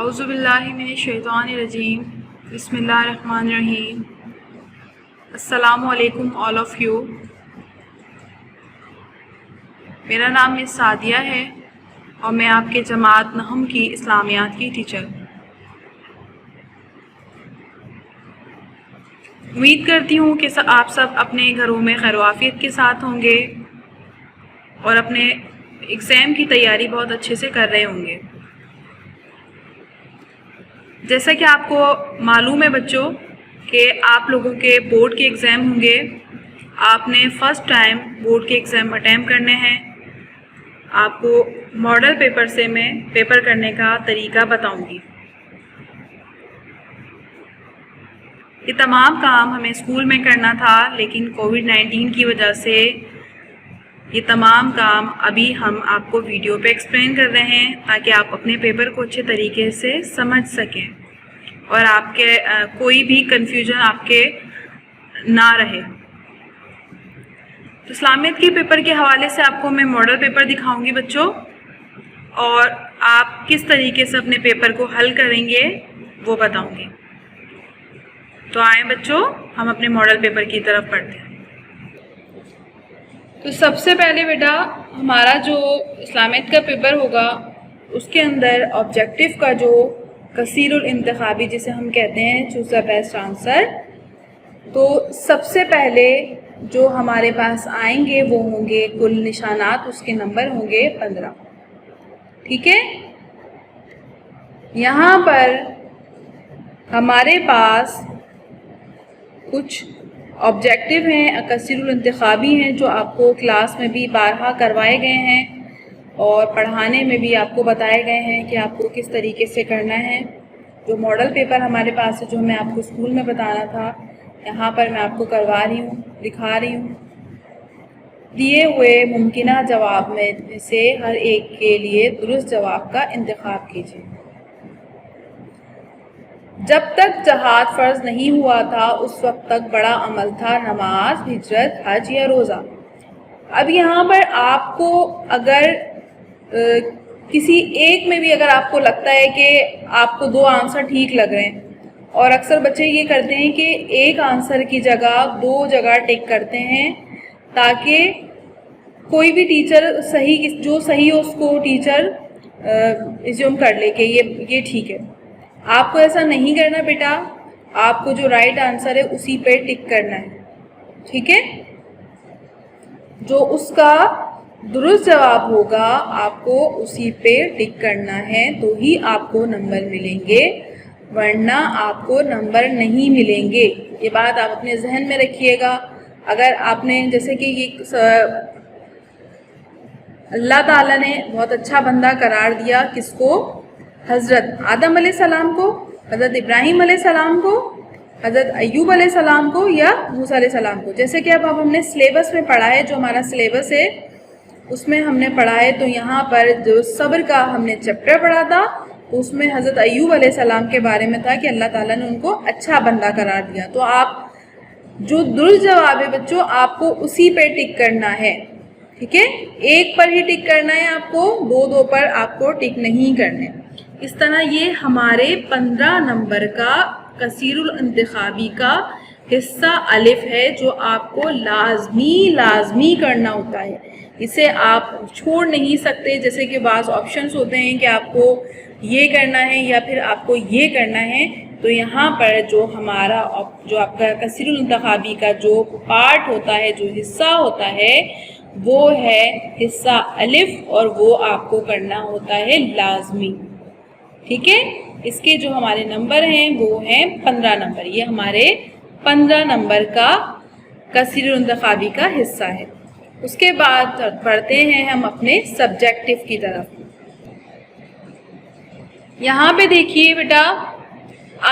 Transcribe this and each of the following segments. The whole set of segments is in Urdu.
اعوذ باللہ من الشیطان الرجیم بسم اللہ الرحمن الرحیم. السلام علیکم آل آف یو. میرا نام مس سعدیہ ہے اور میں آپ کے جماعت نہم کی اسلامیات کی ٹیچر ہوں. امید کرتی ہوں کہ آپ سب اپنے گھروں میں خیر و عافیت کے ساتھ ہوں گے اور اپنے ایگزام کی تیاری بہت اچھے سے کر رہے ہوں گے. جیسا کہ آپ کو معلوم ہے بچوں کہ آپ لوگوں کے بورڈ کے ایگزام ہوں گے. آپ نے فرسٹ ٹائم بورڈ کے ایگزام اٹیمپٹ کرنے ہیں. آپ کو ماڈل پیپر سے میں پیپر کرنے کا طریقہ بتاؤں گی. یہ تمام کام ہمیں اسکول میں کرنا تھا لیکن کووڈ-19 کی وجہ سے یہ تمام کام ابھی ہم آپ کو ویڈیو پہ ایکسپلین کر رہے ہیں تاکہ آپ اپنے پیپر کو اچھے طریقے سے سمجھ سکیں اور آپ کے کوئی بھی کنفیوژن آپ کے نہ رہے. تو اسلامیت کے پیپر کے حوالے سے آپ کو میں ماڈل پیپر دکھاؤں گی بچوں اور آپ کس طریقے سے اپنے پیپر کو حل کریں گے وہ بتاؤں گی. تو آئیں بچوں ہم اپنے ماڈل پیپر کی طرف پڑھتے ہیں. تو سب سے پہلے بیٹا ہمارا جو اسلامیت کا پیپر ہوگا اس کے اندر آبجیکٹیو کا جو کثیر الانتخابی جسے ہم کہتے ہیں چوز دا بیسٹ آنسر، تو سب سے پہلے جو ہمارے پاس آئیں گے وہ ہوں گے کل نشانات، اس کے نمبر ہوں گے 15. ٹھیک ہے، یہاں پر ہمارے پاس کچھ آبجیکٹیو ہیں کثیر الانتخابی ہیں جو آپ کو کلاس میں بھی بارہا کروائے گئے ہیں اور پڑھانے میں بھی آپ کو بتائے گئے ہیں کہ آپ کو کس طریقے سے کرنا ہے. جو ماڈل پیپر ہمارے پاس ہے جو میں آپ کو اسکول میں بتانا تھا یہاں پر میں آپ کو کروا رہی ہوں، دکھا رہی ہوں. دیے ہوئے ممکنہ جواب میں سے ہر ایک کے لیے درست جواب کا انتخاب کیجیے. جب تک جہاد فرض نہیں ہوا تھا اس وقت تک بڑا عمل تھا نماز، ہجرت، حج یا روزہ. اب یہاں پر آپ کو اگر کسی ایک میں بھی اگر آپ کو لگتا ہے کہ آپ کو 2 آنسر ٹھیک لگ رہے ہیں، اور اکثر بچے یہ کرتے ہیں کہ ایک آنسر کی جگہ 2 جگہ ٹک کرتے ہیں تاکہ کوئی بھی ٹیچر جو صحیح ہو اس کو ٹیچر ایزیوم کر لے کہ یہ ٹھیک ہے. آپ کو ایسا نہیں کرنا بیٹا، آپ کو جو رائٹ آنسر ہے اسی پہ ٹک کرنا ہے. ٹھیک ہے، جو اس کا درست جواب ہوگا آپ کو اسی پہ ٹک کرنا ہے تو ہی آپ کو نمبر ملیں گے، ورنہ آپ کو نمبر نہیں ملیں گے. یہ بات آپ اپنے ذہن میں رکھیے گا. اگر آپ نے جیسے کہ یہ اللہ تعالیٰ نے بہت اچھا بندہ قرار دیا کس کو؟ حضرت آدم علیہ السلام کو، حضرت ابراہیم علیہ السلام کو، حضرت ایوب علیہ السلام کو یا موسیٰ علیہ السلام کو. جیسے کہ اب ہم نے سلیبس میں پڑھا ہے، جو ہمارا سلیبس ہے اس میں ہم نے پڑھا ہے، تو یہاں پر جو صبر کا ہم نے چیپٹر پڑھا تھا تو اس میں حضرت ایوب علیہ السلام کے بارے میں تھا کہ اللہ تعالیٰ نے ان کو اچھا بندہ قرار دیا. تو آپ جو درست جواب ہے بچوں آپ کو اسی پہ ٹک کرنا ہے. ٹھیک ہے، ایک پر ہی ٹک کرنا ہے آپ کو، 2 پر آپ کو ٹک نہیں کرنے. اس طرح یہ ہمارے 15 نمبر کا کثیر الانتخابی کا حصہ الف ہے جو آپ کو لازمی کرنا ہوتا ہے. اسے آپ چھوڑ نہیں سکتے. جیسے کہ بعض آپشنز ہوتے ہیں کہ آپ کو یہ کرنا ہے یا پھر آپ کو یہ کرنا ہے، تو یہاں پر جو آپ کا کثیر الانتخابی کا جو پارٹ ہوتا ہے، جو حصہ ہوتا ہے وہ ہے حصہ الف اور وہ آپ کو کرنا ہوتا ہے لازمی. ٹھیک ہے، اس کے جو ہمارے نمبر ہیں وہ ہیں 15 نمبر. یہ ہمارے 15 نمبر کا کثیر الانتخابی کا حصہ ہے. اس کے بعد پڑھتے ہیں ہم اپنے سبجیکٹیو کی طرف. یہاں پہ دیکھیے بیٹا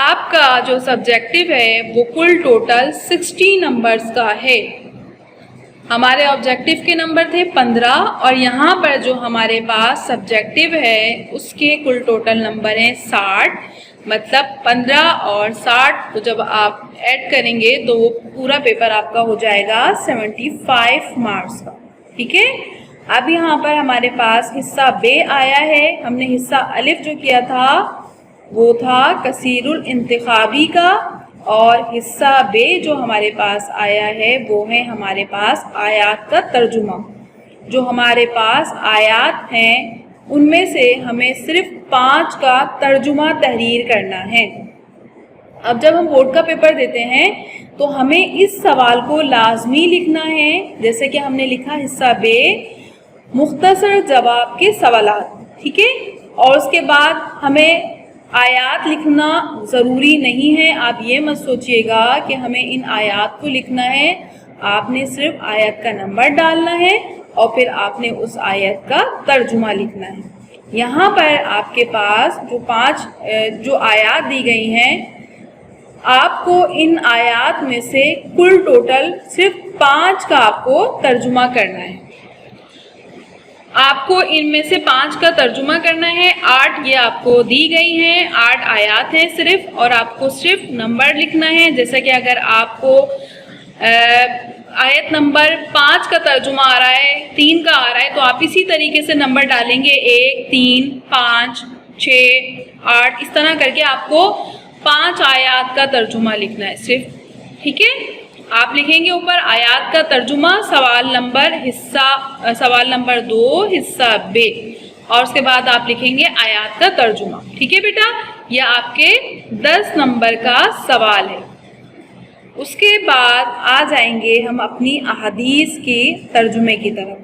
آپ کا جو سبجیکٹیو ہے وہ کل ٹوٹل 60 نمبرز کا ہے. ہمارے آبجیکٹیو کے نمبر تھے 15 اور یہاں پر جو ہمارے پاس سبجیکٹیو ہے اس کے کل ٹوٹل نمبر ہیں 60. مطلب 15 اور 60 کو جب آپ ایڈ کریں گے تو وہ پورا پیپر آپ کا ہو جائے گا 75 مارکس کا. ٹھیک ہے، اب یہاں پر ہمارے پاس حصہ ب آیا ہے. ہم نے حصہ الف جو کیا تھا وہ تھا کثیرُ الانتخابی کا، اور حصہ بے جو ہمارے پاس آیا ہے وہ ہے ہمارے پاس آیات کا ترجمہ۔ جو ہمارے پاس آیات ہیں ان میں سے ہمیں صرف 5 کا ترجمہ تحریر کرنا ہے۔ اب جب ہم بورڈ کا پیپر دیتے ہیں تو ہمیں اس سوال کو لازمی لکھنا ہے، جیسے کہ ہم نے لکھا حصہ بے مختصر جواب کے سوالات، ٹھیک ہے، اور اس کے بعد ہمیں آیات لکھنا ضروری نہیں ہے۔ آپ یہ مت سوچئے گا کہ ہمیں ان آیات کو لکھنا ہے، آپ نے صرف آیت کا نمبر ڈالنا ہے اور پھر آپ نے اس آیت کا ترجمہ لکھنا ہے۔ یہاں پر آپ کے پاس جو 5 جو آیات دی گئی ہیں، آپ کو ان آیات میں سے کل ٹوٹل صرف 5 کا آپ کو ترجمہ کرنا ہے۔ آپ کو ان میں سے 5 کا ترجمہ کرنا ہے۔ 8 یہ آپ کو دی گئی ہیں، 8 آیات ہیں صرف، اور آپ کو صرف نمبر لکھنا ہے۔ جیسا کہ اگر آپ کو آیت نمبر 5 کا ترجمہ آ رہا ہے، 3 کا آ رہا ہے، تو آپ اسی طریقے سے نمبر ڈالیں گے 1 3 5 6 8، اس طرح کر کے آپ کو 5 آیات کا ترجمہ لکھنا ہے صرف، ٹھیک ہے۔ آپ لکھیں گے اوپر آیات کا ترجمہ، سوال نمبر 2 حصہ بے، اور اس کے بعد آپ لکھیں گے آیات کا ترجمہ، ٹھیک ہے بیٹا۔ یہ آپ کے 10 نمبر کا سوال ہے۔ اس کے بعد آ جائیں گے ہم اپنی احادیث کی ترجمے کی طرف۔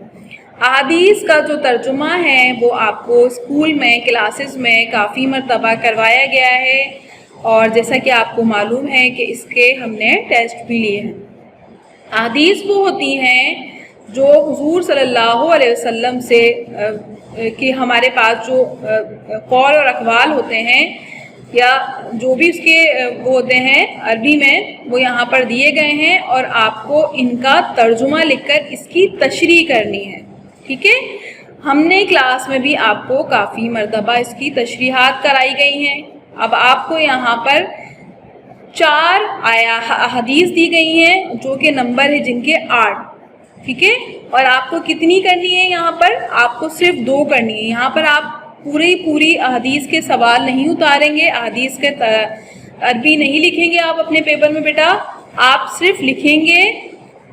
احادیث کا جو ترجمہ ہے وہ آپ کو اسکول میں کلاسز میں کافی مرتبہ کروایا گیا ہے، اور جیسا کہ آپ کو معلوم ہے کہ اس کے ہم نے ٹیسٹ بھی لیے ہیں۔ احادیث وہ ہوتی ہیں جو حضور صلی اللہ علیہ وسلم سے کہ ہمارے پاس جو قول اور اقوال ہوتے ہیں، یا جو بھی اس کے وہ ہوتے ہیں عربی میں، وہ یہاں پر دیے گئے ہیں، اور آپ کو ان کا ترجمہ لکھ کر اس کی تشریح کرنی ہے، ٹھیک ہے۔ ہم نے کلاس میں بھی آپ کو کافی مرتبہ اس کی تشریحات کرائی گئی ہیں۔ اب آپ کو یہاں پر 4 احادیث دی گئی ہیں جو کہ نمبر ہے جن کے 8، ٹھیک ہے، اور آپ کو کتنی کرنی ہے؟ یہاں پر آپ کو صرف 2 کرنی ہے۔ یہاں پر آپ پوری احادیث کے سوال نہیں اتاریں گے، احادیث کے عربی نہیں لکھیں گے آپ اپنے پیپر میں بیٹا، آپ صرف لکھیں گے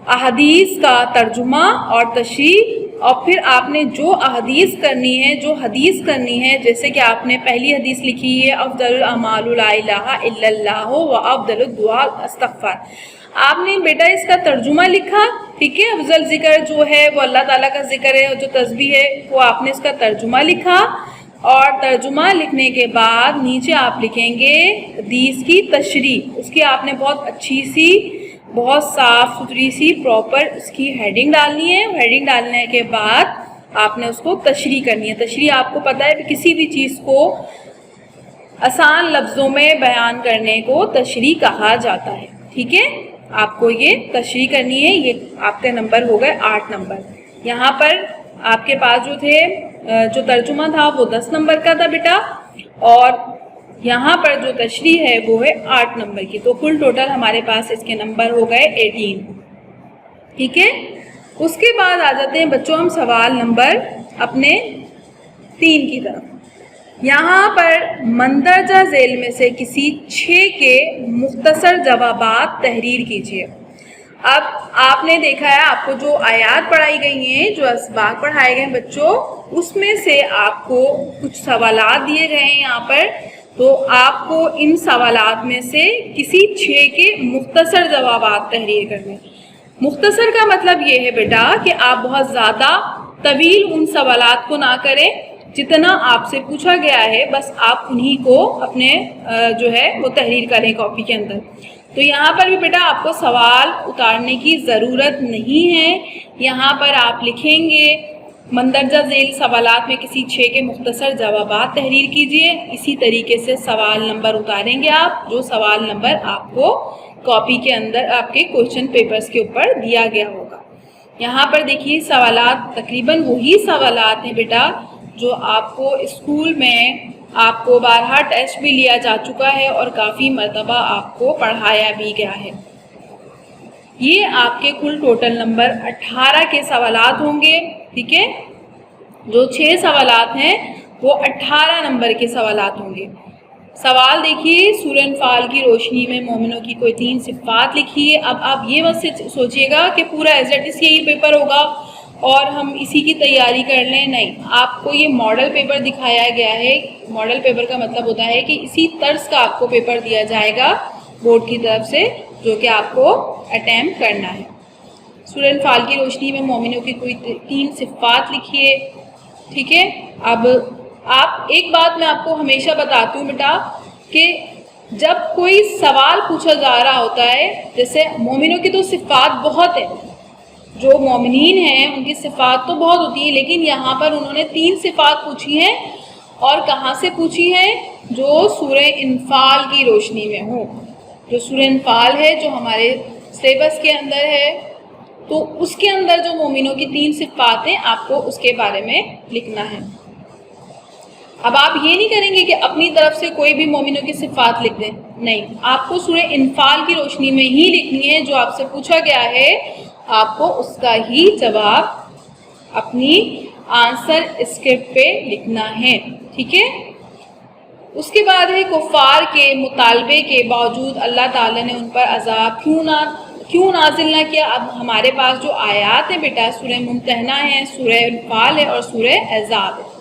احادیث کا ترجمہ اور تشریح، اور پھر آپ نے جو احادیث کرنی ہے، جو حدیث کرنی ہے، جیسے کہ آپ نے پہلی حدیث لکھی ہے افضل الاعمال لا الہ الا اللہ و افضل الدعاء استغفار، آپ نے بیٹا اس کا ترجمہ لکھا، ٹھیک ہے۔ افضل ذکر جو ہے وہ اللہ تعالیٰ کا ذکر ہے، اور جو تسبیح ہے وہ آپ نے اس کا ترجمہ لکھا، اور ترجمہ لکھنے کے بعد نیچے آپ لکھیں گے حدیث کی تشریح، اس کی آپ نے بہت اچھی سی، بہت صاف ستھری سی پراپر اس کی ہیڈنگ ڈالنی ہے۔ ہیڈنگ ڈالنے کے بعد آپ نے اس کو تشریح کرنی ہے۔ تشریح آپ کو پتہ ہے کہ کسی بھی چیز کو آسان لفظوں میں بیان کرنے کو تشریح کہا جاتا ہے، ٹھیک ہے۔ آپ کو یہ تشریح کرنی ہے۔ یہ آپ کا نمبر ہو گئے 8 نمبر۔ یہاں پر آپ کے پاس جو ترجمہ تھا وہ 10 نمبر کا تھا بیٹا، اور یہاں پر جو تشریح ہے وہ ہے 8 نمبر کی، تو کل ٹوٹل ہمارے پاس اس کے نمبر ہو گئے 18، ٹھیک ہے۔ اس کے بعد آ جاتے ہیں بچوں ہم سوال نمبر اپنے 3 کی طرف۔ یہاں پر مندرجہ ذیل میں سے کسی 6 کے مختصر جوابات تحریر کیجیے۔ اب آپ نے دیکھا ہے آپ کو جو آیات پڑھائی گئی ہیں، جو اسباق پڑھائے گئے ہیں بچوں، اس میں سے آپ کو کچھ سوالات دیے گئے ہیں یہاں پر، تو آپ کو ان سوالات میں سے کسی 6 کے مختصر جوابات تحریر کرنے۔ مختصر کا مطلب یہ ہے بیٹا کہ آپ بہت زیادہ طویل ان سوالات کو نہ کریں، جتنا آپ سے پوچھا گیا ہے بس آپ انہی کو اپنے جو ہے وہ تحریر کریں کاپی کے اندر۔ تو یہاں پر بھی بیٹا آپ کو سوال اتارنے کی ضرورت نہیں ہے، یہاں پر آپ لکھیں گے مندرجہ ذیل سوالات میں کسی 6 کے مختصر جوابات تحریر کیجئے۔ اسی طریقے سے سوال نمبر اتاریں گے آپ، جو سوال نمبر آپ کو کاپی کے اندر آپ کے کوشچن پیپرز کے اوپر دیا گیا ہوگا۔ یہاں پر دیکھیے سوالات تقریباً وہی سوالات ہیں بیٹا جو آپ کو اسکول میں آپ کو بارہا ٹیسٹ بھی لیا جا چکا ہے اور کافی مرتبہ آپ کو پڑھایا بھی گیا ہے۔ یہ آپ کے کل ٹوٹل نمبر 18 کے سوالات ہوں گے، ٹھیک ہے۔ جو 6 سوالات ہیں وہ 18 نمبر کے سوالات ہوں گے۔ سوال دیکھیے، سورہ انفال کی روشنی میں مومنوں کی کوئی 3 صفات لکھیے۔ اب آپ یہ مت سوچیے گا کہ پورا ایز اٹ از یہی پیپر ہوگا اور ہم اسی کی تیاری کر لیں، نہیں، آپ کو یہ ماڈل پیپر دکھایا گیا ہے۔ ماڈل پیپر کا مطلب ہوتا ہے کہ اسی طرز کا آپ کو پیپر دیا جائے گا بورڈ کی طرف سے، جو کہ آپ کو اٹیمپٹ کرنا ہے۔ سورہ انفال کی روشنی میں مومنوں کی کوئی 3 صفات لکھیے، ٹھیک ہے۔ اب آپ ایک بات میں آپ کو ہمیشہ بتاتی ہوں بیٹا کہ جب کوئی سوال پوچھا جا رہا ہوتا ہے، جیسے مومنوں کی تو صفات بہت ہیں، جو مومنین ہیں ان کی صفات تو بہت ہوتی ہے، لیکن یہاں پر انہوں نے 3 صفات پوچھی ہیں، اور کہاں سے پوچھی ہیں؟ جو سورہ انفال کی روشنی میں ہوں، جو سورہ انفال ہے جو ہمارے سلیبس کے اندر ہے، تو اس کے اندر جو مومنوں کی 3 صفات ہیں آپ کو اس کے بارے میں لکھنا ہے۔ اب آپ یہ نہیں کریں گے کہ اپنی طرف سے کوئی بھی مومنوں کی صفات لکھ دیں، نہیں، آپ کو سورہ انفال کی روشنی میں ہی لکھنی ہے، جو آپ سے پوچھا گیا ہے آپ کو اس کا ہی جواب اپنی آنسر اسکرپٹ پہ لکھنا ہے، ٹھیک ہے۔ اس کے بعد ہے کفار کے مطالبے کے باوجود اللہ تعالیٰ نے ان پر عذاب کیوں نازل نہ کیا۔ اب ہمارے پاس جو آیات ہیں بیٹا، سورہ ممتحنہ ہے، سورہ انفال ہے اور سورہ احزاب ہے،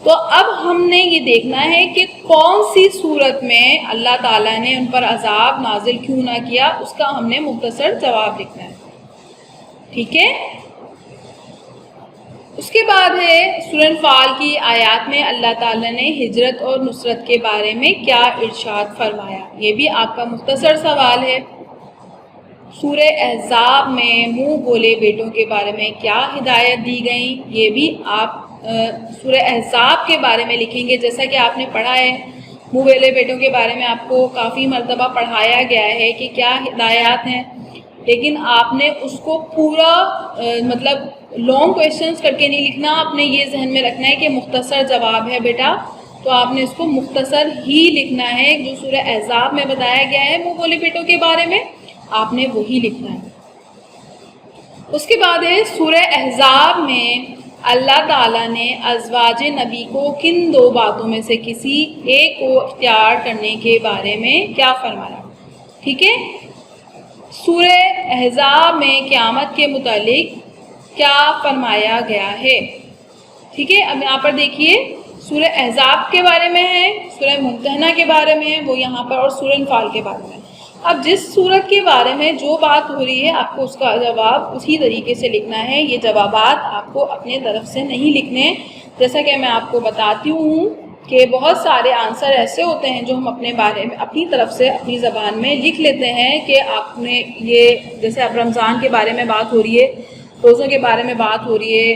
تو اب ہم نے یہ دیکھنا ہے کہ کون سی صورت میں اللہ تعالیٰ نے ان پر عذاب نازل کیوں نہ کیا، اس کا ہم نے مختصر جواب لکھنا ہے، ٹھیک ہے۔ اس کے بعد ہے سورہ انفال کی آیات میں اللہ تعالیٰ نے ہجرت اور نصرت کے بارے میں کیا ارشاد فرمایا، یہ بھی آپ کا مختصر سوال ہے۔ سورہ احزاب میں منہ بولے بیٹوں کے بارے میں کیا ہدایت دی گئی، یہ بھی آپ سورہ احزاب کے بارے میں لکھیں گے۔ جیسا کہ آپ نے پڑھا ہے منہ بولے بیٹوں کے بارے میں آپ کو کافی مرتبہ پڑھایا گیا ہے کہ کیا ہدایات ہیں، لیکن آپ نے اس کو پورا مطلب لانگ کویشچنز کر کے نہیں لکھنا، آپ نے یہ ذہن میں رکھنا ہے کہ مختصر جواب ہے بیٹا، تو آپ نے اس کو مختصر ہی لکھنا ہے۔ جو سورہ احزاب میں بتایا گیا ہے منہ بولے بیٹوں کے بارے میں، آپ نے وہی لکھنا ہے۔ اس کے بعد ہے سورہ احزاب میں اللہ تعالیٰ نے ازواج نبی کو کن 2 باتوں میں سے کسی ایک کو اختیار کرنے کے بارے میں کیا فرمایا، ٹھیک ہے۔ سورہ احزاب میں قیامت کے متعلق کیا فرمایا گیا ہے، ٹھیک ہے۔ اب یہاں پر دیکھیے سورہ احزاب کے بارے میں ہے، سورہ ممتحنہ کے بارے میں ہے وہ یہاں پر، اور سورہ انفال کے بارے میں۔ اب جس صورت کے بارے میں جو بات ہو رہی ہے آپ کو اس کا جواب اسی طریقے سے لکھنا ہے، یہ جوابات آپ کو اپنے طرف سے نہیں لکھنے۔ جیسا کہ میں آپ کو بتاتی ہوں کہ بہت سارے آنسر ایسے ہوتے ہیں جو ہم اپنے بارے میں اپنی طرف سے اپنی زبان میں لکھ لیتے ہیں کہ آپ نے یہ، جیسے اب رمضان کے بارے میں بات ہو رہی ہے، روزوں کے بارے میں بات ہو رہی ہے،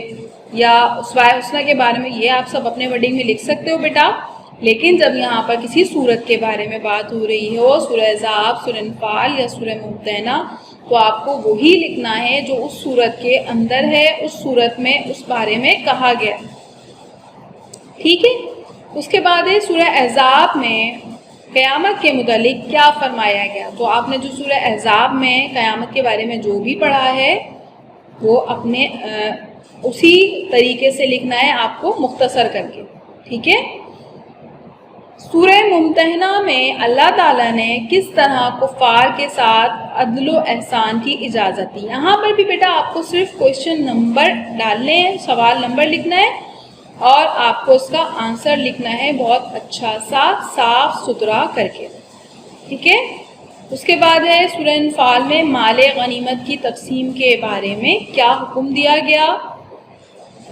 یا اسماء الحسنہ کے بارے میں، یہ آپ سب اپنے ورڈنگ میں لکھ سکتے ہو بیٹا، لیکن جب یہاں پر کسی صورت کے بارے میں بات ہو رہی ہو، سورہ احزاب، سورہ انفال یا سورہ ممتحنہ، تو آپ کو وہی لکھنا ہے جو اس صورت کے اندر ہے، اس صورت میں اس بارے میں کہا گیا، ٹھیک ہے۔ اس کے بعد ہے سورہ احزاب میں قیامت کے متعلق کیا فرمایا گیا، تو آپ نے جو سورہ احزاب میں قیامت کے بارے میں جو بھی پڑھا ہے وہ اپنے اسی طریقے سے لکھنا ہے آپ کو مختصر کر کے، ٹھیک ہے۔ سورہ ممتحنہ میں اللہ تعالیٰ نے کس طرح کفار کے ساتھ عدل و احسان کی اجازت دی، یہاں پر بھی بیٹا آپ کو صرف کوشچن نمبر ڈالنے ہیں، سوال نمبر لکھنا ہے اور آپ کو اس کا آنسر لکھنا ہے بہت اچھا سا صاف ستھرا کر کے، ٹھیک ہے۔ اس کے بعد ہے سورہ انفال میں مال غنیمت کی تقسیم کے بارے میں کیا حکم دیا گیا،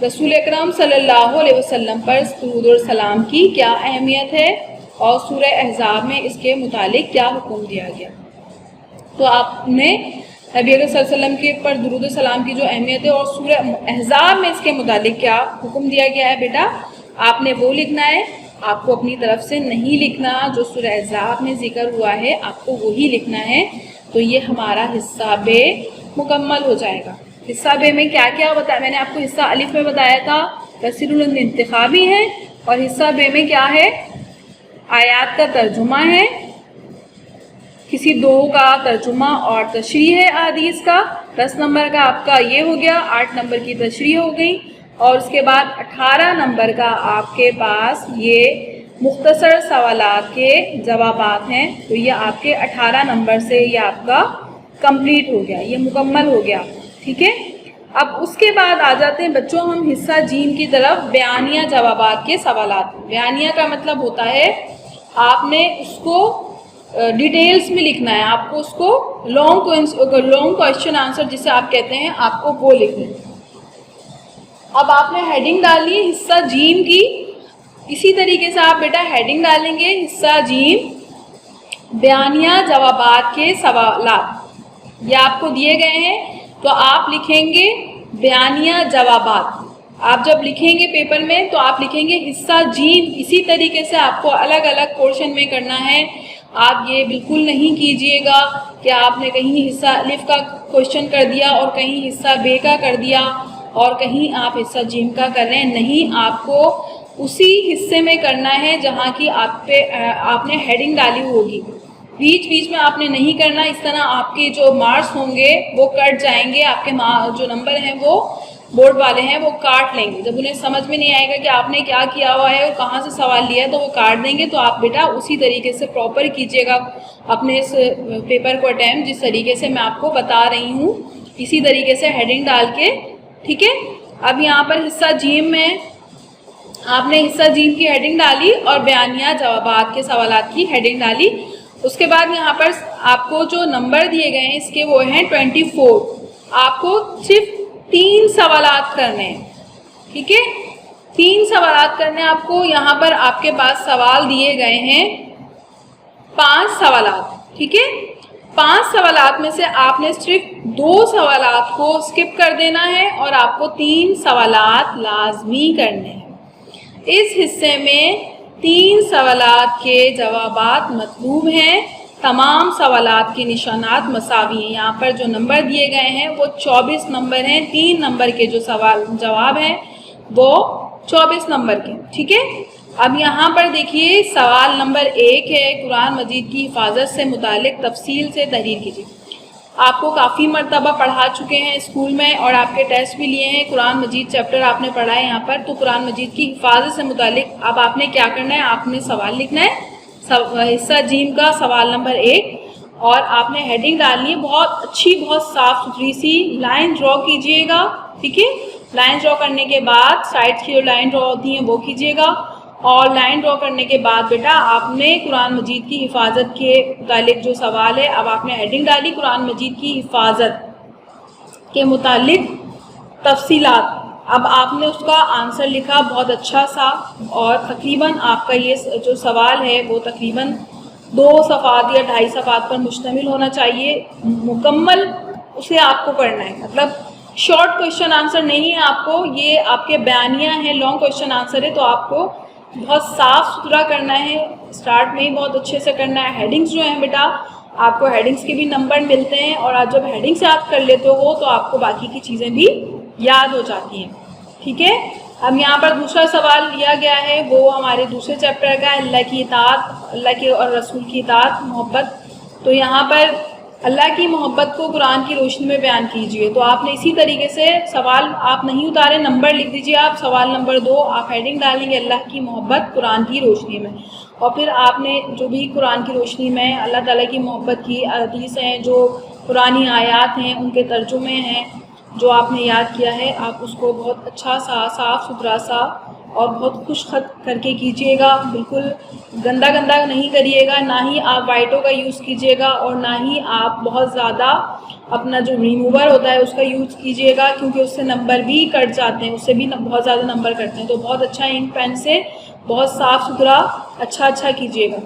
رسول اکرم صلی اللہ علیہ وسلم پر درود و سلام کی کیا اہمیت ہے، اور سورہ احزاب میں اس کے متعلق کیا حکم دیا گیا۔ تو آپ نے نبی صلی اللہ علیہ وسلم کے پر درود و سلام کی جو اہمیت ہے اور سورہ احزاب میں اس کے متعلق کیا حکم دیا گیا ہے بیٹا، آپ نے وہ لکھنا ہے، آپ کو اپنی طرف سے نہیں لکھنا، جو سورہ احزاب میں ذکر ہوا ہے آپ کو وہی لکھنا ہے۔ تو یہ ہمارا حصہ ب مکمل ہو جائے گا۔ حصہ ب میں کیا کیا بتایا میں نے آپ کو، حصہ الف میں بتایا تھا تفسیر الانتخابی ہے، اور حصہ ب میں کیا ہے، آیات کا ترجمہ ہے، کسی 2 کا ترجمہ اور تشریح ہے احادیث کا۔ 10 نمبر کا آپ کا یہ ہو گیا، 8 نمبر کی تشریح ہو گئی، اور اس کے بعد 18 نمبر کا آپ کے پاس یہ مختصر سوالات کے جوابات ہیں. تو یہ آپ کے 18 نمبر سے یہ آپ کا کمپلیٹ ہو گیا, یہ مکمل ہو گیا. ٹھیک ہے, اب اس کے بعد آ جاتے ہیں بچوں ہم حصہ جیم کی طرف, بیانیہ جوابات کے سوالات. بیانیہ کا مطلب ہوتا ہے آپ نے اس کو ڈیٹیلز میں لکھنا ہے, آپ کو اس کو لانگ کوشچن آنسر جسے آپ کہتے ہیں, آپ کو وہ لکھنا ہے. اب آپ نے ہیڈنگ ڈالی ہے حصہ جیم کی, اسی طریقے سے آپ بیٹا ہیڈنگ ڈالیں گے حصہ جیم بیانیہ جوابات کے سوالات. یہ آپ کو دیے گئے ہیں تو آپ لکھیں گے بیانیہ جوابات. آپ جب لکھیں گے پیپر میں تو آپ لکھیں گے حصہ جیم. اسی طریقے سے آپ کو الگ الگ پورشن میں کرنا ہے. آپ یہ بالکل نہیں کیجئے گا کہ آپ نے کہیں حصہ الف کا کوشچن کر دیا اور کہیں حصہ بے کا کر دیا اور کہیں آپ حصہ جیم کا کر رہے ہیں. نہیں, آپ کو اسی حصے میں کرنا ہے جہاں کی آپ نے ہیڈنگ ڈالی ہوگی. بیچ بیچ میں آپ نے نہیں کرنا, اس طرح آپ کے جو مارکس ہوں گے وہ کٹ جائیں گے. آپ کے جو نمبر ہیں وہ بورڈ والے ہیں وہ کاٹ لیں گے. جب انہیں سمجھ میں نہیں آئے گا کہ آپ نے کیا کیا ہوا ہے اور کہاں سے سوال لیا ہے تو وہ کاٹ دیں گے. تو آپ بیٹا اسی طریقے سے پراپر کیجیے گا اپنے اس پیپر کو اٹیمپٹ, جس طریقے سے میں آپ کو بتا رہی ہوں اسی طریقے سے ہیڈنگ ڈال کے. ٹھیک ہے, اب یہاں پر حصہ جیم میں آپ نے حصہ جیم کی ہیڈنگ ڈالی اور بیانیہ جوابات کے سوالات کی ہیڈنگ ڈالی. اس کے بعد یہاں پر آپ کو جو نمبر دیے گئے ہیں اس کے وہ ہیں 24. آپ کو صرف 3 سوالات کرنے ہیں. ٹھیک ہے, 3 سوالات کرنے آپ کو. یہاں پر آپ کے پاس سوال دیے گئے ہیں 5 سوالات. ٹھیک ہے, 5 سوالات میں سے آپ نے صرف 2 سوالات کو اسکپ کر دینا ہے اور آپ کو 3 سوالات لازمی کرنے ہیں. اس حصے میں 3 سوالات کے جوابات مطلوب ہیں. تمام سوالات کے نشانات مساوی ہیں. یہاں پر جو نمبر دیے گئے ہیں وہ 24 نمبر ہیں. 3 نمبر کے جو جواب ہیں وہ 24 نمبر کے. ٹھیک ہے, اب یہاں پر دیکھیے سوال نمبر 1 ہے, قرآن مجید کی حفاظت سے متعلق تفصیل سے تحریر کیجیے. آپ کو کافی مرتبہ پڑھا چکے ہیں اسکول میں اور آپ کے ٹیسٹ بھی لیے ہیں. قرآن مجید چیپٹر آپ نے پڑھا ہے یہاں پر. تو قرآن مجید کی حفاظت سے متعلق اب آپ نے کیا کرنا ہے, آپ نے سوال لکھنا ہے حصہ جیم کا سوال نمبر 1 اور آپ نے ہیڈنگ ڈالنی ہے. بہت اچھی, بہت صاف ستھری سی لائن ڈرا کیجیے گا. ٹھیک ہے, لائن ڈرا کرنے کے بعد سائڈ کی جو لائن ڈرا ہوتی ہیں وہ کیجیے گا. اور لائن ڈرا کرنے کے بعد بیٹا آپ نے قرآن مجید کی حفاظت کے متعلق جو سوال ہے, اب آپ نے ہیڈنگ ڈالی قرآن مجید کی حفاظت کے متعلق تفصیلات. اب آپ نے اس کا آنسر لکھا بہت اچھا سا, اور تقریباً آپ کا یہ جو سوال ہے وہ تقریباً 2 صفحات یا 2.5 صفحات پر مشتمل ہونا چاہیے. مکمل اسے آپ کو کرنا ہے, مطلب شارٹ کوشچن آنسر نہیں ہے آپ کو, یہ آپ کے بیانیہ ہیں, لانگ کوشچن آنسر ہے. تو آپ کو بہت صاف ستھرا کرنا ہے, اسٹارٹ میں ہی بہت اچھے سے کرنا ہے. ہیڈنگس جو ہیں بیٹا آپ کو ہیڈنگس کے بھی نمبر ملتے ہیں, اور آج جب ہیڈنگس یاد کر لیتے ہو تو آپ کو باقی کی چیزیں بھی یاد ہو جاتی ہیں. ٹھیک ہے, اب یہاں پر دوسرا سوال لیا گیا ہے وہ ہمارے دوسرے چیپٹر کا ہے, اللہ کی اطاعت, اللہ کے اور رسول کی اطاعت, محبت. تو یہاں پر اللہ کی محبت کو قرآن کی روشنی میں بیان کیجیے. تو آپ نے اسی طریقے سے سوال آپ نہیں اتارے, نمبر لکھ دیجیے آپ. سوال نمبر 2 آپ ہیڈنگ ڈالیں گے اللہ کی محبت قرآن کی روشنی میں, اور پھر آپ نے جو بھی قرآن کی روشنی میں اللہ تعالیٰ کی محبت کی حدیث ہیں, جو قرآنی آیات ہیں, ان کے ترجمے ہیں جو آپ نے یاد کیا ہے, آپ اس کو بہت اچھا سا, صاف ستھرا سا اور بہت خوش خط کر کے کیجیے گا. بالکل گندا گندا نہیں کریے گا, نہ ہی آپ وائٹوں کا یوز کیجیے گا, اور نہ ہی آپ بہت زیادہ اپنا جو ریموور ہوتا ہے اس کا یوز کیجیے گا, کیونکہ اس سے نمبر بھی کٹ جاتے ہیں, اس سے بھی بہت زیادہ نمبر کٹتے ہیں. تو بہت اچھا انک پین سے بہت صاف ستھرا اچھا کیجیے گا.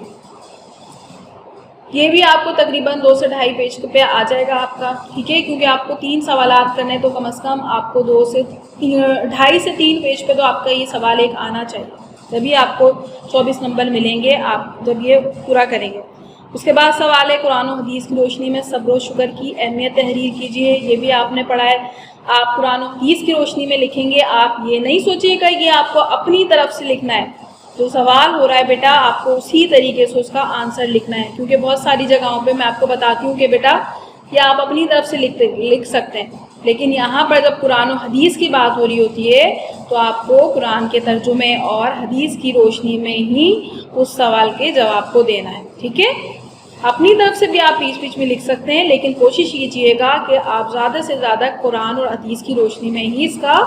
یہ بھی آپ کو تقریباً 2 سے 2.5 پیج پہ آ جائے گا آپ کا. ٹھیک ہے, کیونکہ آپ کو 3 سوالات کرنے تو کم از کم آپ کو 2.5 سے 3 پیج پہ تو آپ کا یہ سوال ایک آنا چاہیے, تبھی آپ کو 24 نمبر ملیں گے آپ جب یہ پورا کریں گے. اس کے بعد سوال ہے قرآن و حدیث کی روشنی میں صبر و شکر کی اہمیت تحریر کیجیے. یہ بھی آپ نے پڑھا ہے. آپ قرآن و حدیث کی روشنی میں لکھیں گے, آپ یہ نہیں سوچیے گا کہ آپ کو اپنی طرف سے لکھنا ہے. جو سوال ہو رہا ہے بیٹا آپ کو اسی طریقے سے اس کا آنسر لکھنا ہے, کیونکہ بہت ساری جگہوں پہ میں آپ کو بتاتی ہوں کہ بیٹا یا آپ اپنی طرف سے لکھ سکتے ہیں. لیکن یہاں پر جب قرآن و حدیث کی بات ہو رہی ہوتی ہے تو آپ کو قرآن کے ترجمے اور حدیث کی روشنی میں ہی اس سوال کے جواب کو دینا ہے. ٹھیک ہے. اپنی طرف سے بھی آپ بیچ میں لکھ سکتے ہیں، لیکن کوشش کیجیے گا کہ آپ زیادہ سے زیادہ قرآن اور حدیث کی روشنی میں ہی اس کا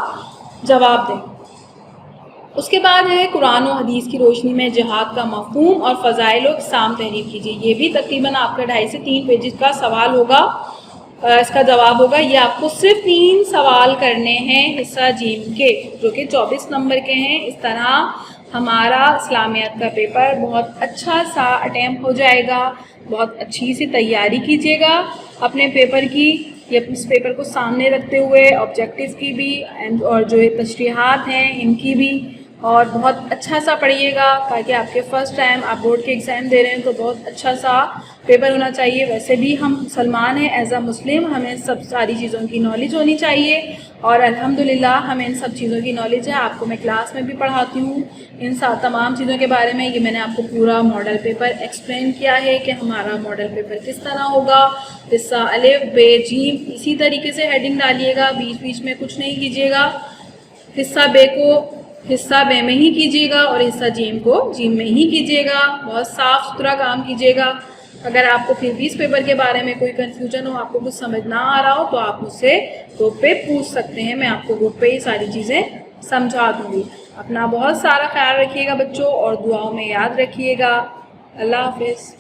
جواب دیں. اس کے بعد ہے قرآن و حدیث کی روشنی میں جہاد کا مفہوم اور فضائل و اقسام تحریر کیجیے. یہ بھی تقریباً آپ کا 2.5 سے 3 پیجز کا سوال ہوگا، اس کا جواب ہوگا. یہ آپ کو صرف 3 سوال کرنے ہیں حصہ جیم کے، جو کہ 24 نمبر کے ہیں. اس طرح ہمارا اسلامیات کا پیپر بہت اچھا سا اٹیمپٹ ہو جائے گا. بہت اچھی سی تیاری کیجیے گا اپنے پیپر کی. یہ اس پیپر کو سامنے رکھتے ہوئے آبجیکٹیو کی بھی اور جو تشریحات ہیں ان کی بھی، اور بہت اچھا سا پڑھیے گا تاکہ آپ کے فرسٹ ٹائم آپ بورڈ کے ایگزام دے رہے ہیں تو بہت اچھا سا پیپر ہونا چاہیے. ویسے بھی ہم مسلمان ہیں، ایز اے مسلم ہمیں سب ساری چیزوں کی نالج ہونی چاہیے، اور الحمدللہ ہمیں ان سب چیزوں کی نالج ہے. آپ کو میں کلاس میں بھی پڑھاتی ہوں ان تمام چیزوں کے بارے میں. یہ میں نے آپ کو پورا ماڈل پیپر ایکسپلین کیا ہے کہ ہمارا ماڈل پیپر کس طرح ہوگا. حصہ الف ب جیم اسی طریقے سے ہیڈنگ ڈالیے گا، بیچ میں کچھ نہیں کیجیے گا. حصہ بے کو حصہ بے میں ہی کیجیے گا اور حصہ جیم کو جیم میں ہی کیجیے گا. بہت صاف ستھرا کام کیجیے گا. اگر آپ کو پھر بھی اس پیپر کے بارے میں کوئی کنفیوژن ہو، آپ کو کچھ سمجھ نہ آ رہا ہو، تو آپ مجھ سے گروپ پہ پوچھ سکتے ہیں. میں آپ کو گروپ پہ یہ ساری چیزیں سمجھا دوں گی. اپنا بہت سارا خیال رکھیے گا بچوں، اور دعاؤں میں یاد رکھیے گا. اللہ حافظ.